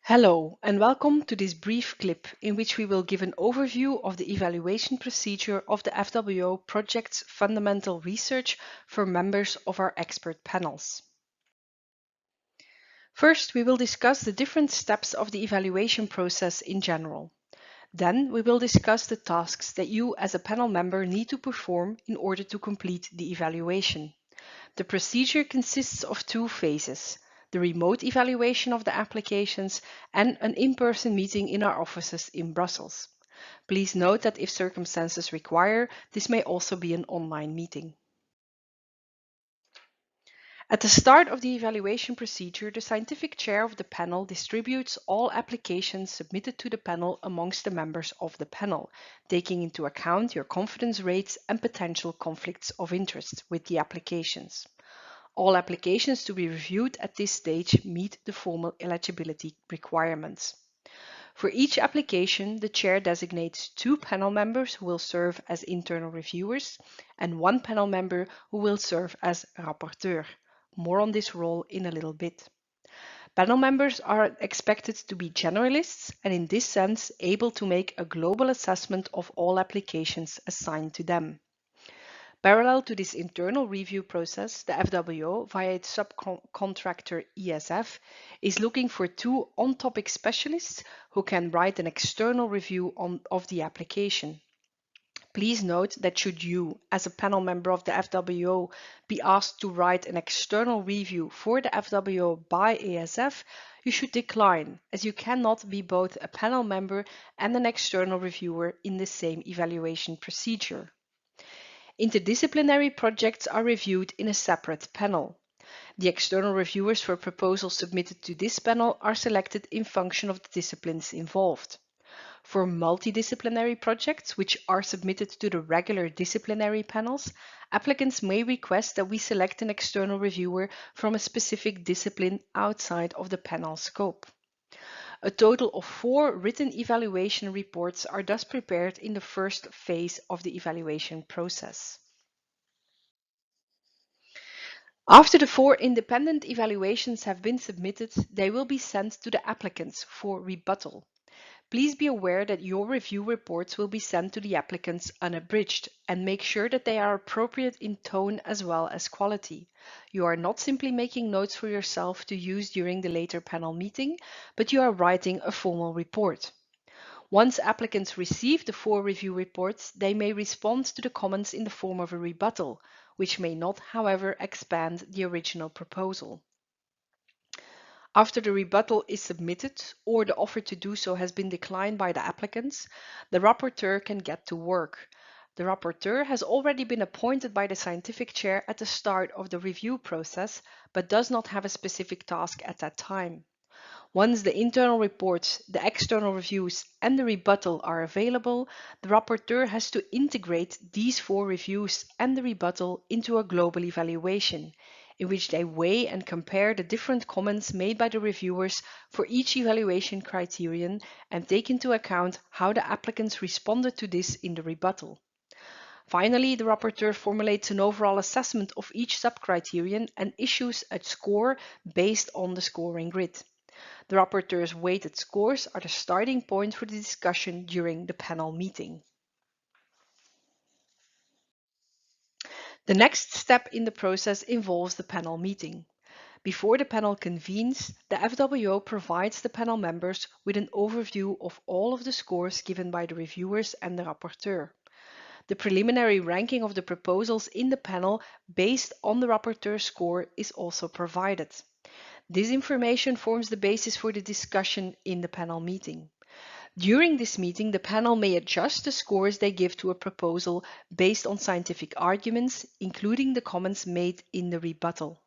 Hello and welcome to this brief clip in which we will give an overview of the evaluation procedure of the FWO project's fundamental research for members of our expert panels. First, we will discuss the different steps of the evaluation process in general. Then we will discuss the tasks that you as a panel member need to perform in order to complete the evaluation. The procedure consists of two phases: the remote evaluation of the applications and an in-person meeting in our offices in Brussels. Please note that if circumstances require, this may also be an online meeting. At the start of the evaluation procedure, the scientific chair of the panel distributes all applications submitted to the panel amongst the members of the panel, taking into account your confidence rates and potential conflicts of interest with the applications. All applications to be reviewed at this stage meet the formal eligibility requirements. For each application, the chair designates 2 panel members who will serve as internal reviewers and 1 panel member who will serve as rapporteur. More on this role in a little bit. Panel members are expected to be generalists and in this sense able to make a global assessment of all applications assigned to them. Parallel to this internal review process, the FWO, via its subcontractor ESF, is looking for 2 on-topic specialists who can write an external review of the application. Please note that should you, as a panel member of the FWO, be asked to write an external review for the FWO by ESF, you should decline, as you cannot be both a panel member and an external reviewer in the same evaluation procedure. Interdisciplinary projects are reviewed in a separate panel. The external reviewers for proposals submitted to this panel are selected in function of the disciplines involved. For multidisciplinary projects, which are submitted to the regular disciplinary panels, applicants may request that we select an external reviewer from a specific discipline outside of the panel scope. A total of 4 written evaluation reports are thus prepared in the first phase of the evaluation process. After the 4 independent evaluations have been submitted, they will be sent to the applicants for rebuttal. Please be aware that your review reports will be sent to the applicants unabridged and make sure that they are appropriate in tone as well as quality. You are not simply making notes for yourself to use during the later panel meeting, but you are writing a formal report. Once applicants receive the 4 review reports, they may respond to the comments in the form of a rebuttal, which may not, however, expand the original proposal. After the rebuttal is submitted or the offer to do so has been declined by the applicants, the rapporteur can get to work. The rapporteur has already been appointed by the scientific chair at the start of the review process, but does not have a specific task at that time. Once the internal reports, the external reviews, and the rebuttal are available, the rapporteur has to integrate these 4 reviews and the rebuttal into a global evaluation, in which they weigh and compare the different comments made by the reviewers for each evaluation criterion and take into account how the applicants responded to this in the rebuttal. Finally, the rapporteur formulates an overall assessment of each sub-criterion and issues a score based on the scoring grid. The rapporteur's weighted scores are the starting point for the discussion during the panel meeting. The next step in the process involves the panel meeting. Before the panel convenes, the FWO provides the panel members with an overview of all of the scores given by the reviewers and the rapporteur. The preliminary ranking of the proposals in the panel based on the rapporteur's score is also provided. This information forms the basis for the discussion in the panel meeting. During this meeting, the panel may adjust the scores they give to a proposal based on scientific arguments, including the comments made in the rebuttal.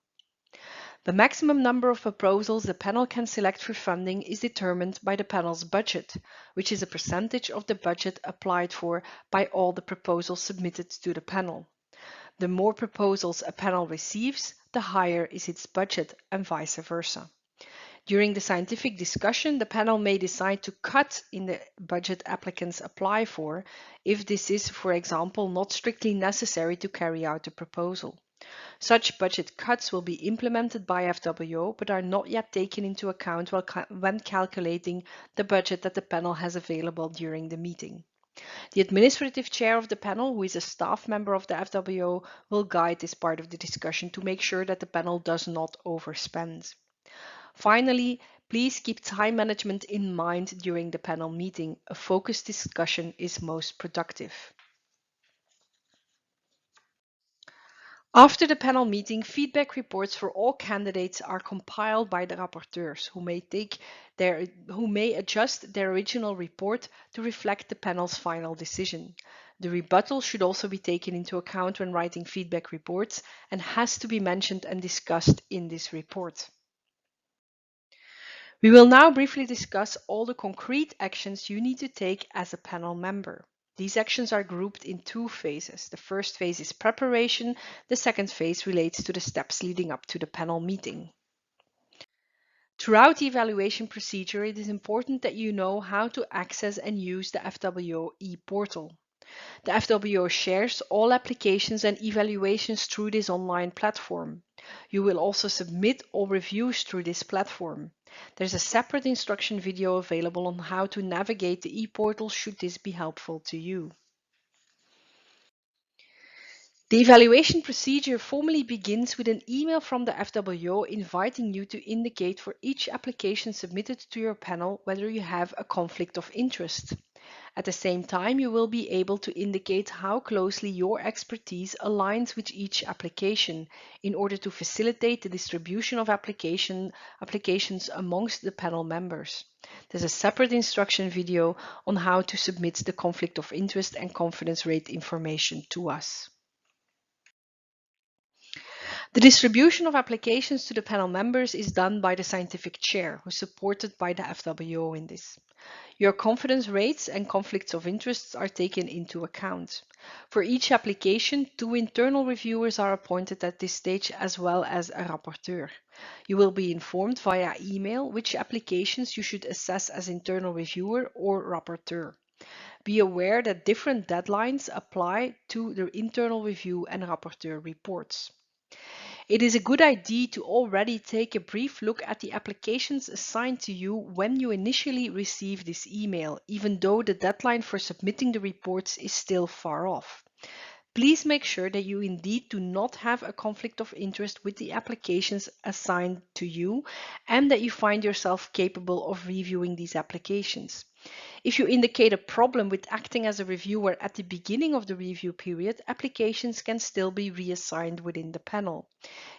The maximum number of proposals the panel can select for funding is determined by the panel's budget, which is a percentage of the budget applied for by all the proposals submitted to the panel. The more proposals a panel receives, the higher is its budget, and vice versa. During the scientific discussion, the panel may decide to cut in the budget applicants apply for if this is, for example, not strictly necessary to carry out the proposal. Such budget cuts will be implemented by FWO but are not yet taken into account when calculating the budget that the panel has available during the meeting. The administrative chair of the panel, who is a staff member of the FWO, will guide this part of the discussion to make sure that the panel does not overspend. Finally, please keep time management in mind during the panel meeting. A focused discussion is most productive. After the panel meeting, feedback reports for all candidates are compiled by the rapporteurs, who may adjust their original report to reflect the panel's final decision. The rebuttal should also be taken into account when writing feedback reports and has to be mentioned and discussed in this report. We will now briefly discuss all the concrete actions you need to take as a panel member. These actions are grouped in two phases. The first phase is preparation. The second phase relates to the steps leading up to the panel meeting. Throughout the evaluation procedure, it is important that you know how to access and use the FWO e-portal. The FWO shares all applications and evaluations through this online platform. You will also submit all reviews through this platform. There's a separate instruction video available on how to navigate the e-portal should this be helpful to you. The evaluation procedure formally begins with an email from the FWO inviting you to indicate for each application submitted to your panel whether you have a conflict of interest. At the same time, you will be able to indicate how closely your expertise aligns with each application in order to facilitate the distribution of applications amongst the panel members. There's a separate instruction video on how to submit the conflict of interest and confidence rate information to us. The distribution of applications to the panel members is done by the scientific chair, who is supported by the FWO in this. Your confidence rates and conflicts of interest are taken into account. For each application, 2 internal reviewers are appointed at this stage as well as a rapporteur. You will be informed via email which applications you should assess as internal reviewer or rapporteur. Be aware that different deadlines apply to the internal review and rapporteur reports. It is a good idea to already take a brief look at the applications assigned to you when you initially receive this email, even though the deadline for submitting the reports is still far off. Please make sure that you indeed do not have a conflict of interest with the applications assigned to you and that you find yourself capable of reviewing these applications. If you indicate a problem with acting as a reviewer at the beginning of the review period, applications can still be reassigned within the panel.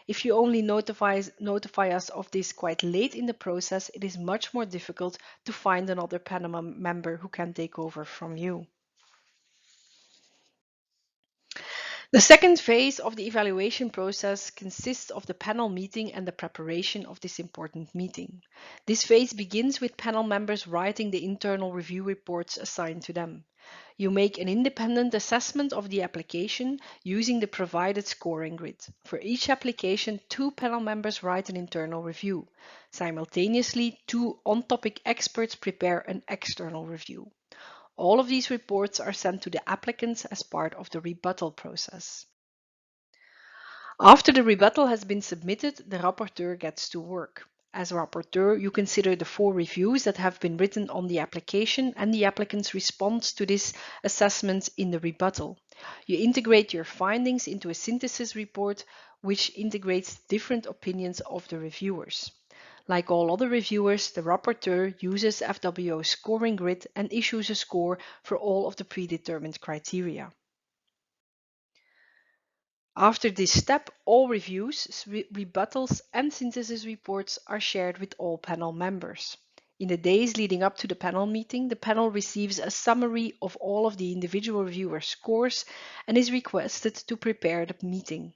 If you only notify us of this quite late in the process, it is much more difficult to find another panel member who can take over from you. The second phase of the evaluation process consists of the panel meeting and the preparation of this important meeting. This phase begins with panel members writing the internal review reports assigned to them. You make an independent assessment of the application using the provided scoring grid. For each application, 2 panel members write an internal review. Simultaneously, 2 on-topic experts prepare an external review. All of these reports are sent to the applicants as part of the rebuttal process. After the rebuttal has been submitted, the rapporteur gets to work. As a rapporteur, you consider the 4 reviews that have been written on the application and the applicant's response to this assessment in the rebuttal. You integrate your findings into a synthesis report which integrates different opinions of the reviewers. Like all other reviewers, the rapporteur uses FWO scoring grid and issues a score for all of the predetermined criteria. After this step, all reviews, rebuttals and synthesis reports are shared with all panel members. In the days leading up to the panel meeting, the panel receives a summary of all of the individual reviewer scores and is requested to prepare the meeting.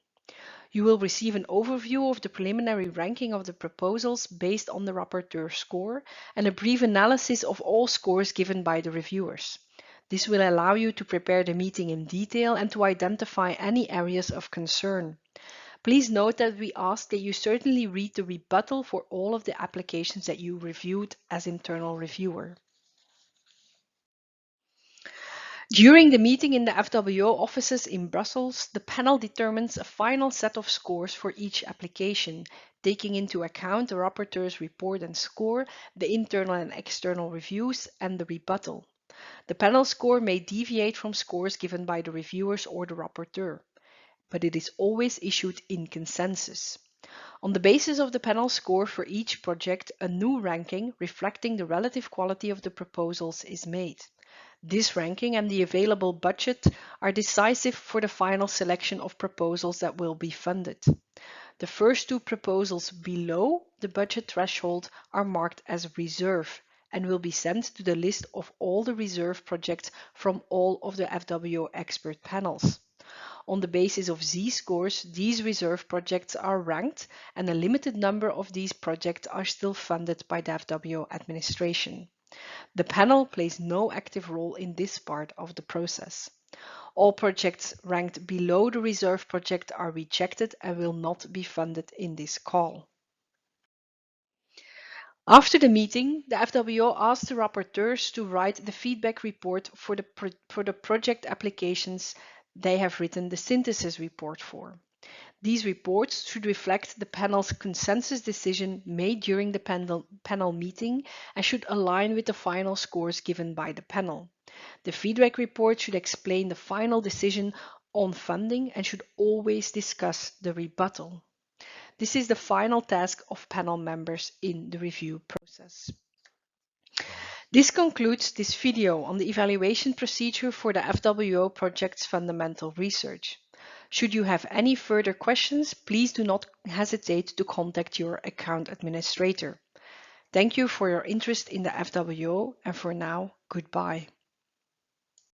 You will receive an overview of the preliminary ranking of the proposals based on the rapporteur score and a brief analysis of all scores given by the reviewers. This will allow you to prepare the meeting in detail and to identify any areas of concern. Please note that we ask that you certainly read the rebuttal for all of the applications that you reviewed as internal reviewer. During the meeting in the FWO offices in Brussels, the panel determines a final set of scores for each application, taking into account the rapporteur's report and score, the internal and external reviews, and the rebuttal. The panel score may deviate from scores given by the reviewers or the rapporteur, but it is always issued in consensus. On the basis of the panel score for each project, a new ranking reflecting the relative quality of the proposals is made. This ranking and the available budget are decisive for the final selection of proposals that will be funded. The first two proposals below the budget threshold are marked as reserve and will be sent to the list of all the reserve projects from all of the FWO expert panels. On the basis of z-scores, these reserve projects are ranked and a limited number of these projects are still funded by the FWO administration. The panel plays no active role in this part of the process. All projects ranked below the reserve project are rejected and will not be funded in this call. After the meeting, the FWO asked the rapporteurs to write the feedback report for the project applications they have written the synthesis report for. These reports should reflect the panel's consensus decision made during the panel meeting and should align with the final scores given by the panel. The feedback report should explain the final decision on funding and should always discuss the rebuttal. This is the final task of panel members in the review process. This concludes this video on the evaluation procedure for the FWO project's fundamental research. Should you have any further questions, please do not hesitate to contact your account administrator. Thank you for your interest in the FWO, and for now, goodbye.